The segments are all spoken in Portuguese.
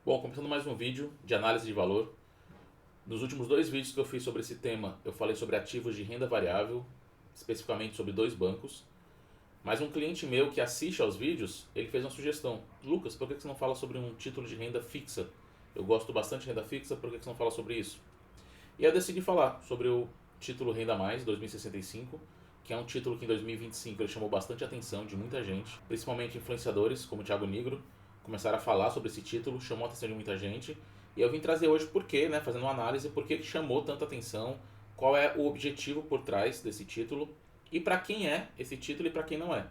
Bom, começando mais um vídeo de análise de valor. Nos últimos dois vídeos que eu fiz sobre esse tema, eu falei sobre ativos de renda variável, especificamente sobre dois bancos. Mas um cliente meu que assiste aos vídeos, ele fez uma sugestão. Lucas, por que você não fala sobre um título de renda fixa? Eu gosto bastante de renda fixa, por que você não fala sobre isso? E aí eu decidi falar sobre o título Renda Mais 2065, que é um título que em 2025 ele chamou bastante atenção de muita gente, principalmente influenciadores como o Thiago Nigro, começaram a falar sobre esse título, chamou a atenção de muita gente. E eu vim trazer hoje por quê, né, fazendo uma análise, por que chamou tanta atenção, qual é o objetivo por trás desse título e para quem é esse título e para quem não é.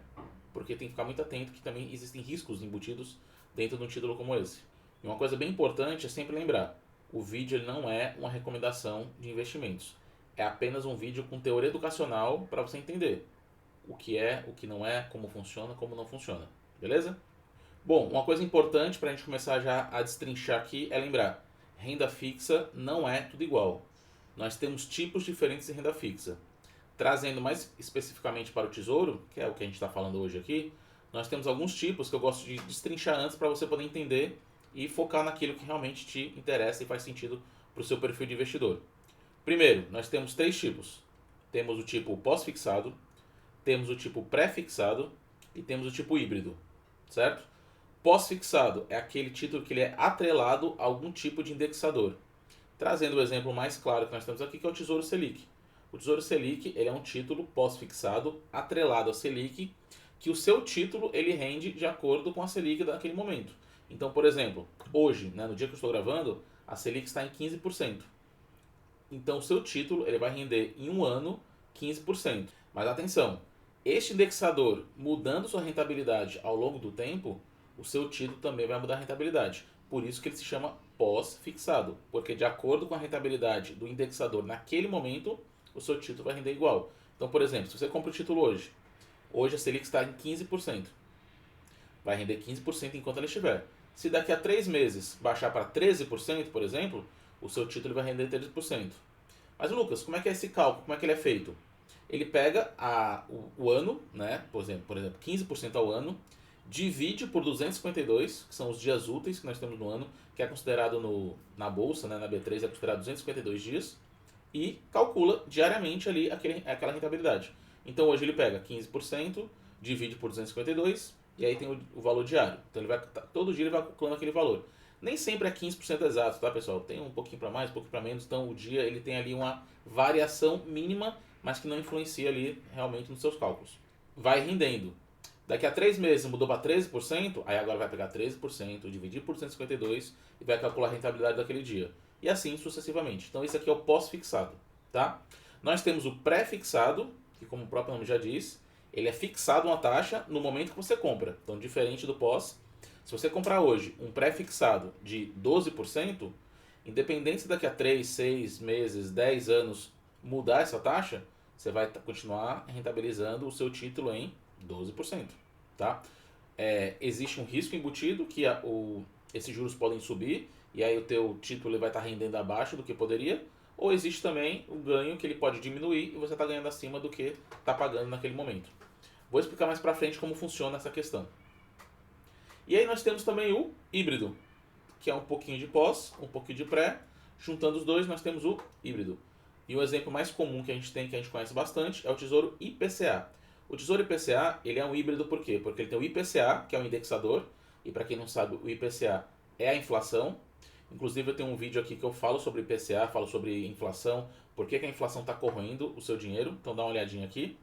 Porque tem que ficar muito atento que também existem riscos embutidos dentro de um título como esse. E uma coisa bem importante é sempre lembrar, o vídeo ele não é uma recomendação de investimentos. É apenas um vídeo com teoria educacional para você entender o que é, o que não é, como funciona, como não funciona. Beleza? Bom, uma coisa importante para a gente começar já a destrinchar aqui é lembrar: renda fixa não é tudo igual. Nós temos tipos diferentes de renda fixa. Trazendo mais especificamente para o tesouro, que é o que a gente está falando hoje aqui, nós temos alguns tipos que eu gosto de destrinchar antes para você poder entender e focar naquilo que realmente te interessa e faz sentido para o seu perfil de investidor. Primeiro, nós temos três tipos. Temos o tipo pós-fixado, temos o tipo pré-fixado e temos o tipo híbrido, certo? Pós-fixado é aquele título que ele é atrelado a algum tipo de indexador. Trazendo o exemplo mais claro que nós temos aqui, que é o Tesouro Selic. O Tesouro Selic ele é um título pós-fixado atrelado ao Selic, que o seu título ele rende de acordo com a Selic daquele momento. Então, por exemplo, hoje, né, no dia que eu estou gravando, a Selic está em 15%. Então, o seu título ele vai render em um ano 15%. Mas atenção, este indexador mudando sua rentabilidade ao longo do tempo, o seu título também vai mudar a rentabilidade. Por isso que ele se chama pós-fixado, porque de acordo com a rentabilidade do indexador naquele momento, o seu título vai render igual. Então, por exemplo, se você compra o título hoje a Selic está em 15%, vai render 15% enquanto ela estiver. Se daqui a 3 meses baixar para 13%, por exemplo, o seu título vai render 13%. Mas Lucas, como é que é esse cálculo? Como é que ele é feito? Ele pega o ano, né? Por exemplo, 15% ao ano, divide por 252, que são os dias úteis que nós temos no ano, que é considerado na bolsa, né, na B3, é considerado 252 dias, e calcula diariamente ali aquela rentabilidade. Então hoje ele pega 15%, divide por 252, e aí tem o valor diário. Então ele vai, todo dia ele vai calculando aquele valor. Nem sempre é 15% exato, tá pessoal? Tem um pouquinho para mais, um pouquinho para menos, então o dia ele tem ali uma variação mínima, mas que não influencia ali realmente nos seus cálculos. Vai rendendo. Daqui a 3 meses mudou para 13%, aí agora vai pegar 13%, dividir por 152 e vai calcular a rentabilidade daquele dia. E assim sucessivamente. Então isso aqui é o pós-fixado, tá? Nós temos o pré-fixado, que como o próprio nome já diz, ele é fixado uma taxa no momento que você compra. Então diferente do pós, se você comprar hoje um pré-fixado de 12%, independente se daqui a 3, 6 meses, 10 anos mudar essa taxa, você vai continuar rentabilizando o seu título em 12%. Tá? Existe um risco embutido que esses juros podem subir e aí o teu título vai estar rendendo abaixo do que poderia, ou existe também o ganho que ele pode diminuir e você está ganhando acima do que está pagando naquele momento. Vou explicar mais para frente como funciona essa questão. E aí nós temos também o híbrido, que é um pouquinho de pós, um pouquinho de pré. Juntando os dois, nós temos o híbrido. E o exemplo mais comum que a gente tem, que a gente conhece bastante, é o Tesouro IPCA. O Tesouro IPCA, ele é um híbrido por quê? Porque ele tem o IPCA, que é o indexador, e para quem não sabe, o IPCA é a inflação. Inclusive eu tenho um vídeo aqui que eu falo sobre IPCA, falo sobre inflação, por que a inflação está corroendo o seu dinheiro, então dá uma olhadinha aqui.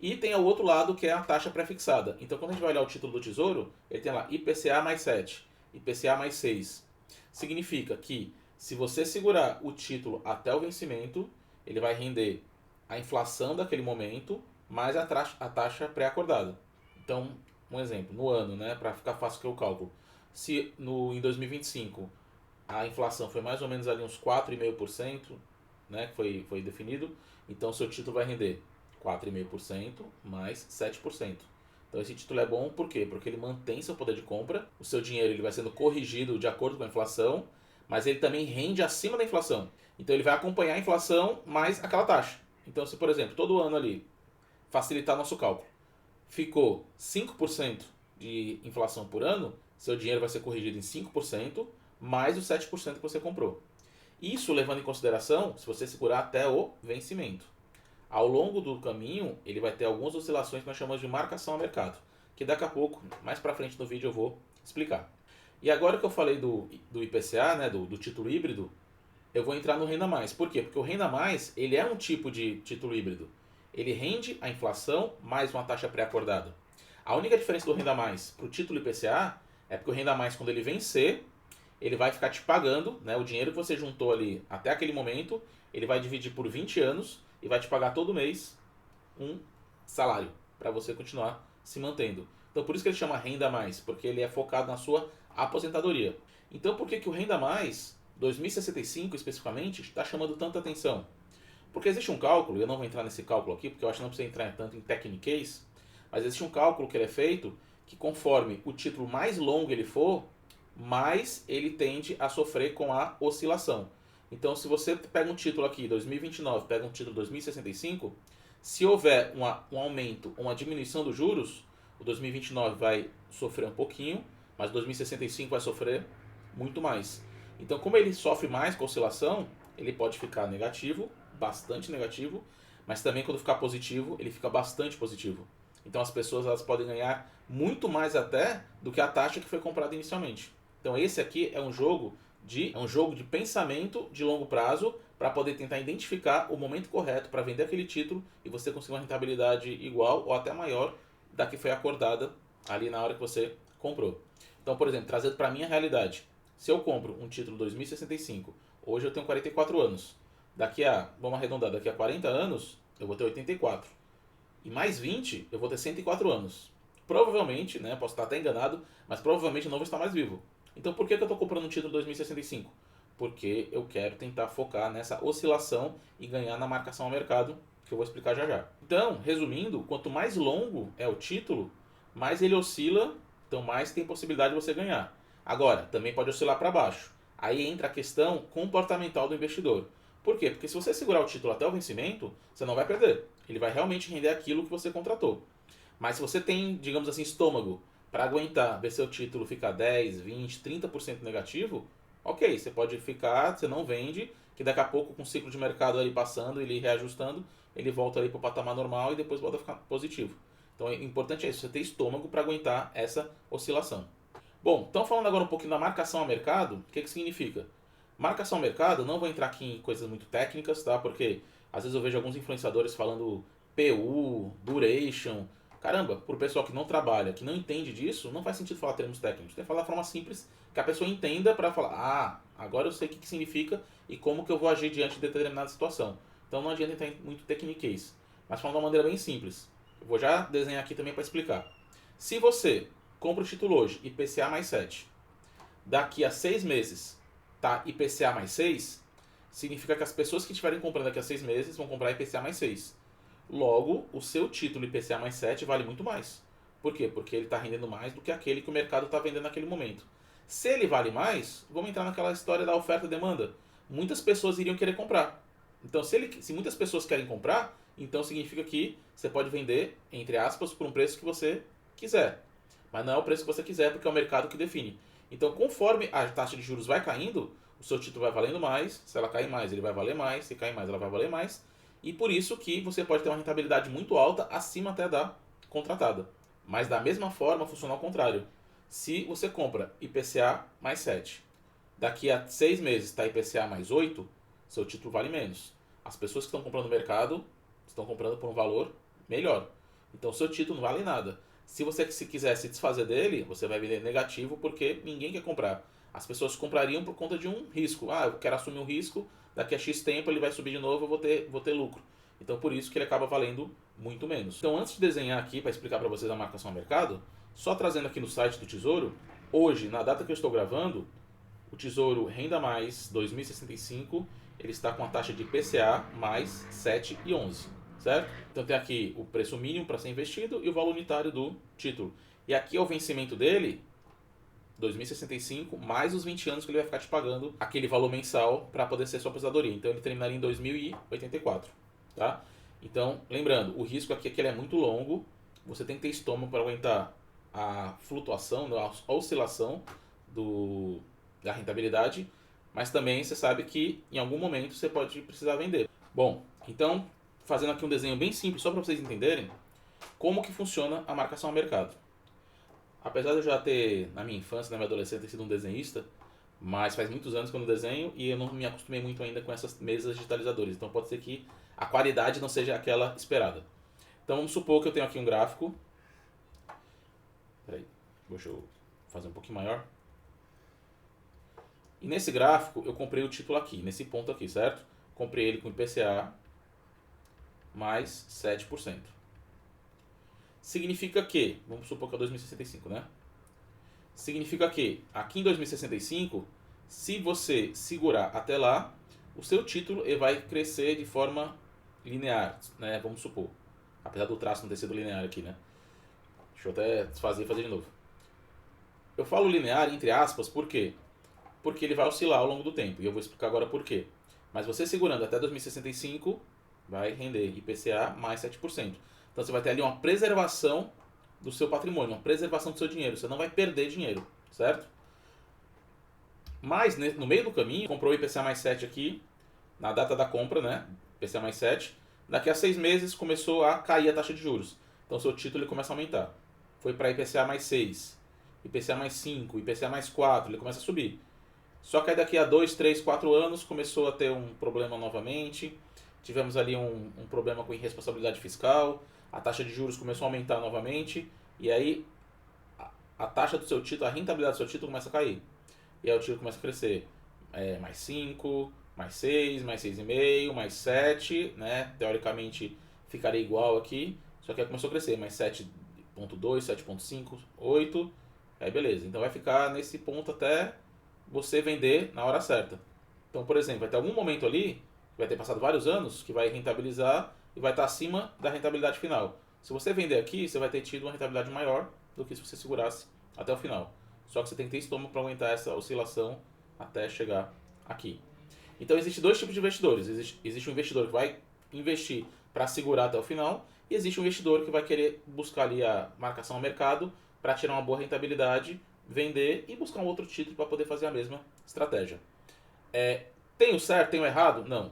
E tem o outro lado que é a taxa pré-fixada. Então quando a gente vai olhar o título do Tesouro, ele tem lá IPCA mais 7, IPCA mais 6. Significa que se você segurar o título até o vencimento, ele vai render a inflação daquele momento mais a taxa pré-acordada. Então, um exemplo, no ano, né, para ficar fácil que eu cálculo. Se em 2025 a inflação foi mais ou menos ali uns 4,5%, né, que foi definido, então seu título vai render 4,5% mais 7%. Então esse título é bom por quê? Porque ele mantém seu poder de compra, o seu dinheiro ele vai sendo corrigido de acordo com a inflação, mas ele também rende acima da inflação. Então ele vai acompanhar a inflação mais aquela taxa. Então se, por exemplo, todo ano ali, facilitar nosso cálculo, ficou 5% de inflação por ano, seu dinheiro vai ser corrigido em 5%, mais os 7% que você comprou. Isso levando em consideração se você segurar até o vencimento. Ao longo do caminho, ele vai ter algumas oscilações que nós chamamos de marcação a mercado, que daqui a pouco, mais para frente no vídeo, eu vou explicar. E agora que eu falei do IPCA, né, do título híbrido, eu vou entrar no Renda Mais. Por quê? Porque o Renda Mais, ele é um tipo de título híbrido. Ele rende a inflação mais uma taxa pré-acordada. A única diferença do Renda Mais para o título IPCA é porque o Renda Mais, quando ele vencer, ele vai ficar te pagando, né, o dinheiro que você juntou ali até aquele momento, ele vai dividir por 20 anos e vai te pagar todo mês um salário para você continuar se mantendo. Então por isso que ele chama Renda Mais, porque ele é focado na sua aposentadoria. Então por que o Renda Mais 2065 especificamente está chamando tanta atenção? Porque existe um cálculo, eu não vou entrar nesse cálculo aqui, porque eu acho que não precisa entrar tanto em techniquez, mas existe um cálculo que ele é feito que conforme o título mais longo ele for, mais ele tende a sofrer com a oscilação. Então se você pega um título aqui 2029, pega um título 2065, se houver um aumento ou uma diminuição dos juros, o 2029 vai sofrer um pouquinho, mas o 2065 vai sofrer muito mais. Então como ele sofre mais com a oscilação, ele pode ficar negativo, bastante negativo, mas também quando ficar positivo, ele fica bastante positivo. Então as pessoas elas podem ganhar muito mais até do que a taxa que foi comprada inicialmente. Então esse aqui é um jogo de pensamento de longo prazo para poder tentar identificar o momento correto para vender aquele título e você conseguir uma rentabilidade igual ou até maior da que foi acordada ali na hora que você comprou. Então, por exemplo, trazendo para a minha realidade, se eu compro um título 2065, hoje eu tenho 44 anos. Vamos arredondar, daqui a 40 anos eu vou ter 84. E mais 20 eu vou ter 104 anos. Provavelmente, né, posso estar até enganado, mas provavelmente eu não vou estar mais vivo. Então por que eu estou comprando um título 2065? Porque eu quero tentar focar nessa oscilação e ganhar na marcação ao mercado, que eu vou explicar já já. Então, resumindo, quanto mais longo é o título, mais ele oscila, então mais tem possibilidade de você ganhar. Agora, também pode oscilar para baixo. Aí entra a questão comportamental do investidor. Por quê? Porque se você segurar o título até o vencimento, você não vai perder. Ele vai realmente render aquilo que você contratou. Mas se você tem, digamos assim, estômago para aguentar ver seu título ficar 10, 20, 30% negativo, ok, você pode ficar, você não vende, que daqui a pouco com o ciclo de mercado ali passando, ele reajustando, ele volta ali para o patamar normal e depois volta a ficar positivo. Então o importante é isso, você ter estômago para aguentar essa oscilação. Bom, então falando agora um pouquinho da marcação a mercado, o que significa? Marcação a mercado, não vou entrar aqui em coisas muito técnicas, tá? Porque às vezes eu vejo alguns influenciadores falando PU, duration. Caramba, pro pessoal que não trabalha, que não entende disso, não faz sentido falar termos técnicos. Tem que falar de forma simples, que a pessoa entenda para falar, agora eu sei o que significa e como que eu vou agir diante de determinada situação. Então não adianta entrar em muito tecniquez, mas falando de uma maneira bem simples. Eu vou já desenhar aqui também para explicar. Se você compra o título hoje, IPCA mais 7, daqui a 6 meses tá IPCA mais 6, significa que as pessoas que estiverem comprando daqui a 6 meses vão comprar IPCA mais 6. Logo, o seu título IPCA mais 7 vale muito mais. Por quê? Porque ele está rendendo mais do que aquele que o mercado está vendendo naquele momento. Se ele vale mais, vamos entrar naquela história da oferta e demanda. Muitas pessoas iriam querer comprar. Então, se muitas pessoas querem comprar, então significa que você pode vender, entre aspas, por um preço que você quiser. Mas não é o preço que você quiser, porque é o mercado que define. Então, conforme a taxa de juros vai caindo, o seu título vai valendo mais. Se ela cair mais, ele vai valer mais. Se cair mais, ela vai valer mais. E por isso que você pode ter uma rentabilidade muito alta, acima até da contratada. Mas da mesma forma, funciona ao contrário. Se você compra IPCA mais 7, daqui a 6 meses está IPCA mais 8, seu título vale menos. As pessoas que estão comprando no mercado estão comprando por um valor melhor. Então, seu título não vale nada. Se você quiser se desfazer dele, você vai vender negativo porque ninguém quer comprar. As pessoas comprariam por conta de um risco. Eu quero assumir um risco, daqui a X tempo ele vai subir de novo, eu vou ter lucro. Então por isso que ele acaba valendo muito menos. Então antes de desenhar aqui para explicar para vocês a marcação ao mercado, só trazendo aqui no site do Tesouro, hoje, na data que eu estou gravando, o Tesouro Renda Mais 2065, ele está com a taxa de PCA mais 7,11, certo? Então tem aqui o preço mínimo para ser investido e o valor unitário do título. E aqui é o vencimento dele, 2065, mais os 20 anos que ele vai ficar te pagando aquele valor mensal para poder ser sua aposentadoria. Então ele terminaria em 2084, tá? Então, lembrando, o risco aqui é que ele é muito longo, você tem que ter estômago para aguentar a flutuação, a oscilação da rentabilidade, mas também você sabe que em algum momento você pode precisar vender. Bom, então, fazendo aqui um desenho bem simples, só para vocês entenderem como que funciona a marcação a mercado. Apesar de eu já ter, na minha infância, na minha adolescência, ter sido um desenhista, mas faz muitos anos que eu não desenho e eu não me acostumei muito ainda com essas mesas digitalizadoras. Então pode ser que a qualidade não seja aquela esperada. Então vamos supor que eu tenho aqui um gráfico. Peraí, deixa eu fazer um pouquinho maior. E nesse gráfico eu comprei o título aqui, nesse ponto aqui, certo? Comprei ele com IPCA mais 7%. Significa que, vamos supor que é 2065, né? Significa que aqui em 2065, se você segurar até lá, o seu título ele vai crescer de forma linear, né? Vamos supor. Apesar do traço não ter sido linear aqui, né? Deixa eu até desfazer e fazer de novo. Eu falo linear entre aspas, por quê? Porque ele vai oscilar ao longo do tempo. E eu vou explicar agora por quê. Mas você segurando até 2065, vai render IPCA mais 7%. Então você vai ter ali uma preservação do seu patrimônio, uma preservação do seu dinheiro. Você não vai perder dinheiro, certo? Mas no meio do caminho, comprou o IPCA mais 7 aqui, na data da compra, né? IPCA mais 7. Daqui a 6 meses começou a cair a taxa de juros. Então seu título ele começa a aumentar. Foi para IPCA mais 6, IPCA mais 5, IPCA mais 4, ele começa a subir. Só que aí daqui a 2, 3, 4 anos começou a ter um problema novamente. Tivemos ali um problema com irresponsabilidade fiscal. A taxa de juros começou a aumentar novamente. E aí a taxa do seu título, a rentabilidade do seu título começa a cair. E aí o título começa a crescer. Mais 5, mais 6, mais 6,5, mais 7. Né? Teoricamente ficaria igual aqui. Só que aí começou a crescer. Mais 7,2, 7,5, 8. Aí beleza. Então vai ficar nesse ponto até você vender na hora certa. Então, por exemplo, vai ter algum momento ali, vai ter passado vários anos, que vai rentabilizar e vai estar acima da rentabilidade final. Se você vender aqui, você vai ter tido uma rentabilidade maior do que se você segurasse até o final. Só que você tem que ter estômago para aguentar essa oscilação até chegar aqui. Então, existem dois tipos de investidores. Existe um investidor que vai investir para segurar até o final e existe um investidor que vai querer buscar ali a marcação ao mercado para tirar uma boa rentabilidade, vender e buscar um outro título para poder fazer a mesma estratégia. Tem o certo, tem o errado? Não.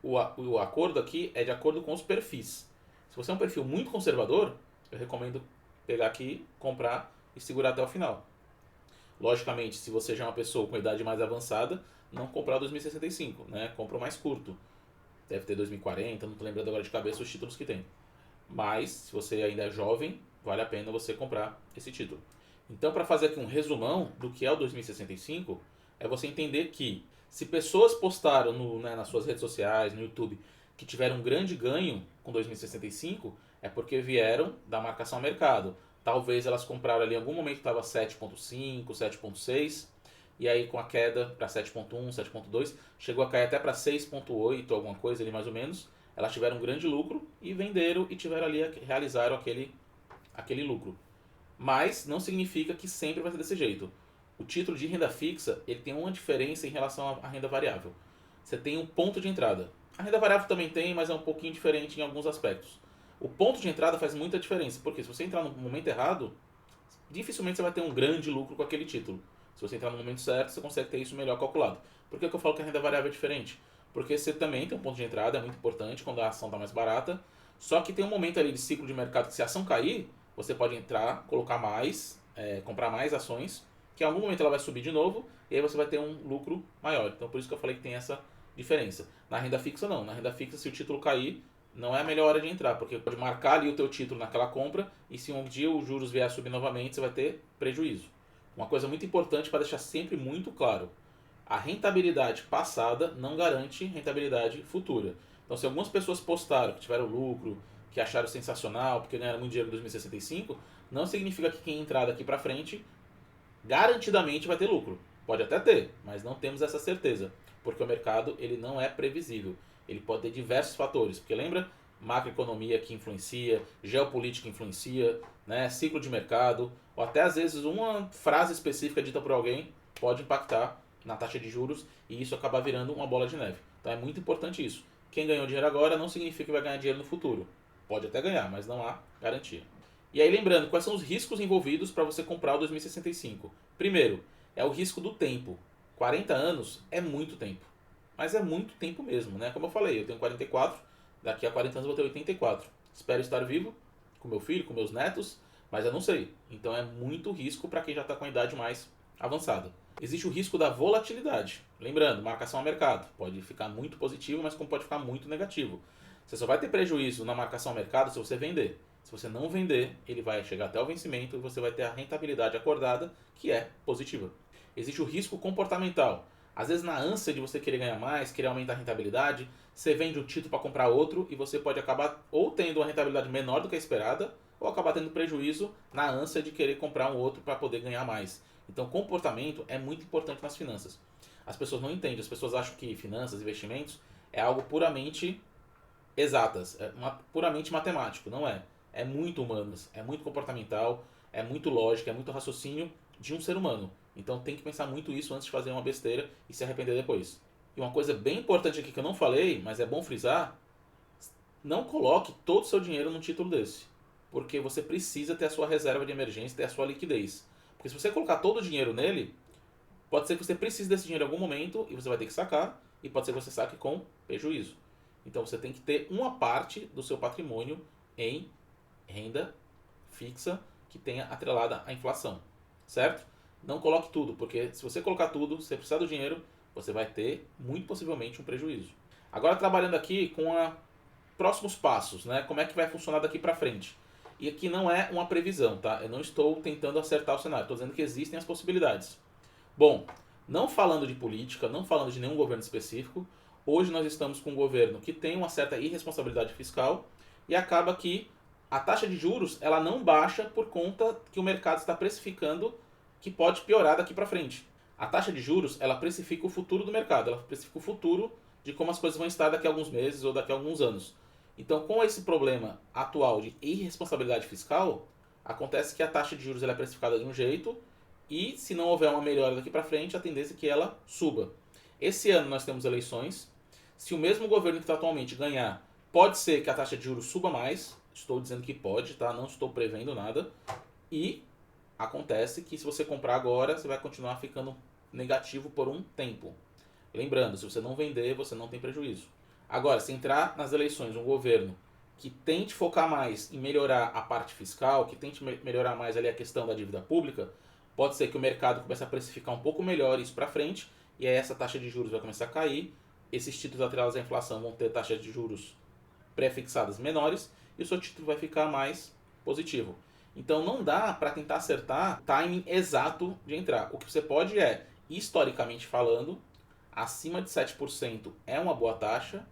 O acordo aqui é de acordo com os perfis. Se você é um perfil muito conservador, eu recomendo pegar aqui, comprar e segurar até o final. Logicamente, se você já é uma pessoa com idade mais avançada, não comprar 2065, né? Compra o mais curto. Deve ter 2040, não estou lembrando agora de cabeça os títulos que tem. Mas, se você ainda é jovem, vale a pena você comprar esse título. Então, para fazer aqui um resumão do que é o 2065, é você entender que se pessoas postaram nas suas redes sociais, no YouTube, que tiveram um grande ganho com 2065, é porque vieram da marcação ao mercado. Talvez elas compraram ali em algum momento que estava 7,5, 7,6, e aí com a queda para 7,1, 7,2, chegou a cair até para 6,8, alguma coisa ali mais ou menos. Elas tiveram um grande lucro e venderam e tiveram ali, realizaram aquele lucro. Mas não significa que sempre vai ser desse jeito. O título de renda fixa ele tem uma diferença em relação à renda variável. Você tem um ponto de entrada. A renda variável também tem, mas é um pouquinho diferente em alguns aspectos. O ponto de entrada faz muita diferença, porque se você entrar no momento errado, dificilmente você vai ter um grande lucro com aquele título. Se você entrar no momento certo, você consegue ter isso melhor calculado. Por que eu falo que a renda variável é diferente? Porque você também tem um ponto de entrada, é muito importante quando a ação está mais barata, só que tem um momento ali de ciclo de mercado que se a ação cair, você pode entrar, colocar mais, comprar mais ações, que em algum momento ela vai subir de novo, e aí você vai ter um lucro maior. Então por isso que eu falei que tem essa diferença. Na renda fixa não, na renda fixa se o título cair, não é a melhor hora de entrar, porque pode marcar ali o teu título naquela compra, e se um dia os juros vier a subir novamente, você vai ter prejuízo. Uma coisa muito importante para deixar sempre muito claro, a rentabilidade passada não garante rentabilidade futura. Então se algumas pessoas postaram que tiveram lucro, que acharam sensacional, porque ganharam muito dinheiro em 2065, não significa que quem entrar daqui para frente garantidamente vai ter lucro. Pode até ter, mas não temos essa certeza, porque o mercado ele não é previsível. Ele pode ter diversos fatores, porque lembra? Macroeconomia que influencia, geopolítica influencia, né? Ciclo de mercado, ou até às vezes uma frase específica dita por alguém pode impactar na taxa de juros e isso acaba virando uma bola de neve. Então é muito importante isso. Quem ganhou dinheiro agora não significa que vai ganhar dinheiro no futuro. Pode até ganhar, mas não há garantia. E aí lembrando, quais são os riscos envolvidos para você comprar o 2065? Primeiro, é o risco do tempo. 40 anos é muito tempo. Mas é muito tempo mesmo, né? Como eu falei, eu tenho 44, daqui a 40 anos eu vou ter 84. Espero estar vivo, com meu filho, com meus netos, mas eu não sei. Então é muito risco para quem já está com a idade mais avançada. Existe o risco da volatilidade. Lembrando, marcação a mercado. Pode ficar muito positivo, mas como pode ficar muito negativo. Você só vai ter prejuízo na marcação a mercado se você vender. Se você não vender, ele vai chegar até o vencimento e você vai ter a rentabilidade acordada, que é positiva. Existe o risco comportamental. Às vezes, na ânsia de você querer ganhar mais, querer aumentar a rentabilidade, você vende um título para comprar outro e você pode acabar ou tendo uma rentabilidade menor do que a esperada, ou acabar tendo prejuízo na ânsia de querer comprar um outro para poder ganhar mais. Então, comportamento é muito importante nas finanças. As pessoas não entendem, as pessoas acham que finanças, investimentos é algo puramente exatas, puramente matemático. Não é. É muito humanas, é muito comportamental, é muito lógica, é muito raciocínio de um ser humano. Então tem que pensar muito isso antes de fazer uma besteira e se arrepender depois. E uma coisa bem importante aqui que eu não falei, mas é bom frisar, não coloque todo o seu dinheiro num título desse. Porque você precisa ter a sua reserva de emergência, ter a sua liquidez. Porque se você colocar todo o dinheiro nele, pode ser que você precise desse dinheiro em algum momento e você vai ter que sacar, e pode ser que você saque com prejuízo. Então você tem que ter uma parte do seu patrimônio em renda fixa que tenha atrelada à inflação, certo? Não coloque tudo, porque se você colocar tudo, se você precisar do dinheiro, você vai ter muito possivelmente um prejuízo. Agora trabalhando aqui com próximos passos, né? Como é que vai funcionar daqui para frente? E aqui não é uma previsão, tá? Eu não estou tentando acertar o cenário, estou dizendo que existem as possibilidades. Bom, não falando de política, não falando de nenhum governo específico, hoje nós estamos com um governo que tem uma certa irresponsabilidade fiscal e acaba que a taxa de juros ela não baixa por conta que o mercado está precificando que pode piorar daqui para frente. A taxa de juros ela precifica o futuro do mercado, ela precifica o futuro de como as coisas vão estar daqui a alguns meses ou daqui a alguns anos. Então, com esse problema atual de irresponsabilidade fiscal, acontece que a taxa de juros ela é precificada de um jeito e se não houver uma melhora daqui para frente, a tendência é que ela suba. Esse ano nós temos eleições. Se o mesmo governo que está atualmente ganhar, pode ser que a taxa de juros suba mais. Estou dizendo que pode, tá? Não estou prevendo nada. E acontece que se você comprar agora, você vai continuar ficando negativo por um tempo. Lembrando, se você não vender, você não tem prejuízo. Agora, se entrar nas eleições um governo que tente focar mais em melhorar a parte fiscal, que tente melhorar mais ali a questão da dívida pública, pode ser que o mercado comece a precificar um pouco melhor isso para frente, e aí essa taxa de juros vai começar a cair, esses títulos atrelados à inflação vão ter taxas de juros pré-fixadas menores, e o seu título vai ficar mais positivo. Então não dá para tentar acertar o timing exato de entrar. O que você pode é, historicamente falando, acima de 7% é uma boa taxa,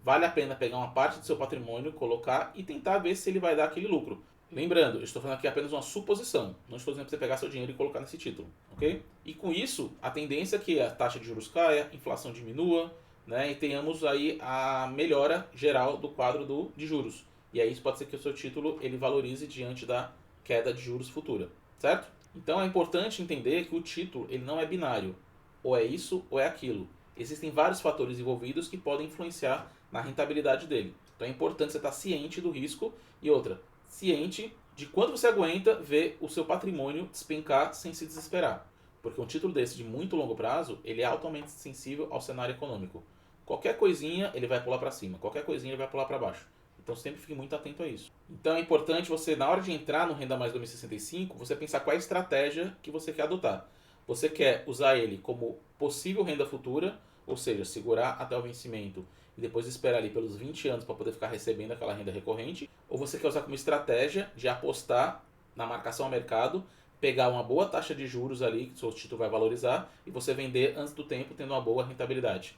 vale a pena pegar uma parte do seu patrimônio, colocar e tentar ver se ele vai dar aquele lucro. Lembrando, eu estou falando aqui apenas uma suposição, não estou dizendo para você pegar seu dinheiro e colocar nesse título, ok? E com isso, a tendência é que a taxa de juros caia, a inflação diminua, né, e tenhamos aí a melhora geral do quadro de juros. E aí isso pode ser que o seu título ele valorize diante da queda de juros futura, certo? Então é importante entender que o título ele não é binário, ou é isso ou é aquilo. Existem vários fatores envolvidos que podem influenciar na rentabilidade dele. Então é importante você estar ciente do risco e outra, ciente de quanto você aguenta ver o seu patrimônio despencar sem se desesperar. Porque um título desse de muito longo prazo, ele é altamente sensível ao cenário econômico. Qualquer coisinha ele vai pular para cima, qualquer coisinha ele vai pular para baixo. Então sempre fique muito atento a isso. Então é importante você, na hora de entrar no Renda Mais 2065, você pensar qual é a estratégia que você quer adotar. Você quer usar ele como possível renda futura, ou seja, segurar até o vencimento e depois esperar ali pelos 20 anos para poder ficar recebendo aquela renda recorrente, ou você quer usar como estratégia de apostar na marcação ao mercado, pegar uma boa taxa de juros ali, que o seu título vai valorizar, e você vender antes do tempo tendo uma boa rentabilidade.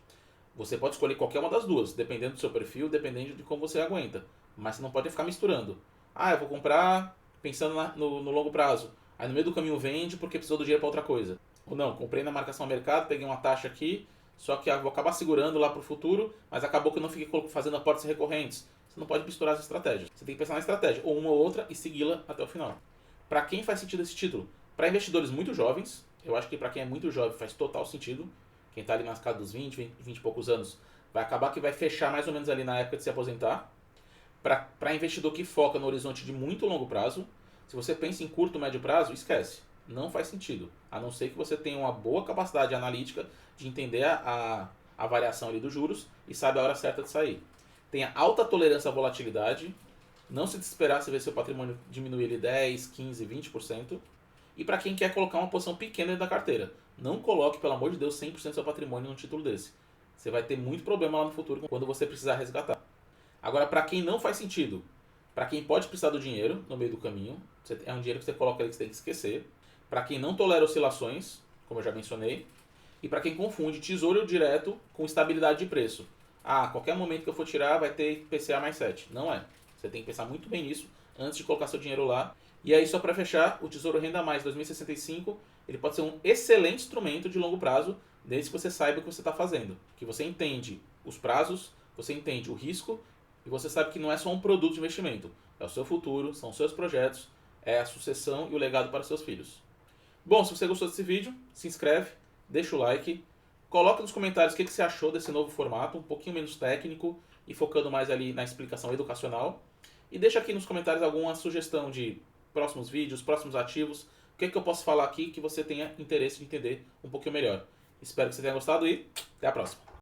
Você pode escolher qualquer uma das duas, dependendo do seu perfil, dependendo de como você aguenta. Mas você não pode ficar misturando. Ah, eu vou comprar pensando no longo prazo. Aí no meio do caminho vende porque precisou do dinheiro para outra coisa. Ou não, comprei na marcação ao mercado, peguei uma taxa aqui, só que eu vou acabar segurando lá para o futuro, mas acabou que eu não fiquei fazendo aportes recorrentes. Você não pode misturar as estratégias. Você tem que pensar na estratégia, ou uma ou outra, e segui-la até o final. Para quem faz sentido esse título? Para investidores muito jovens, eu acho que para quem é muito jovem faz total sentido. Quem está ali nas casas dos 20 e poucos anos, vai acabar que vai fechar mais ou menos ali na época de se aposentar. Para investidor que foca no horizonte de muito longo prazo, se você pensa em curto, médio prazo, esquece. Não faz sentido. A não ser que você tenha uma boa capacidade analítica de entender a variação ali dos juros e sabe a hora certa de sair. Tenha alta tolerância à volatilidade. Não se desesperar se ver seu patrimônio diminuir ele 10, 15, 20%. E para quem quer colocar uma posição pequena dentro da carteira, não coloque, pelo amor de Deus, 100% do seu patrimônio num título desse. Você vai ter muito problema lá no futuro quando você precisar resgatar. Agora, para quem não faz sentido, para quem pode precisar do dinheiro no meio do caminho, é um dinheiro que você coloca ali que você tem que esquecer. Para quem não tolera oscilações, como eu já mencionei, e para quem confunde tesouro direto com estabilidade de preço. Ah, qualquer momento que eu for tirar vai ter IPCA mais 7. Não é. Você tem que pensar muito bem nisso antes de colocar seu dinheiro lá. E aí, só para fechar, o Tesouro Renda Mais 2065, ele pode ser um excelente instrumento de longo prazo, desde que você saiba o que você está fazendo. Que você entende os prazos, você entende o risco, e você sabe que não é só um produto de investimento. É o seu futuro, são os seus projetos, é a sucessão e o legado para seus filhos. Bom, se você gostou desse vídeo, se inscreve, deixa o like, coloca nos comentários o que você achou desse novo formato, um pouquinho menos técnico e focando mais ali na explicação educacional. E deixa aqui nos comentários alguma sugestão de próximos vídeos, próximos ativos, o que eu posso falar aqui que você tenha interesse de entender um pouquinho melhor. Espero que você tenha gostado e até a próxima.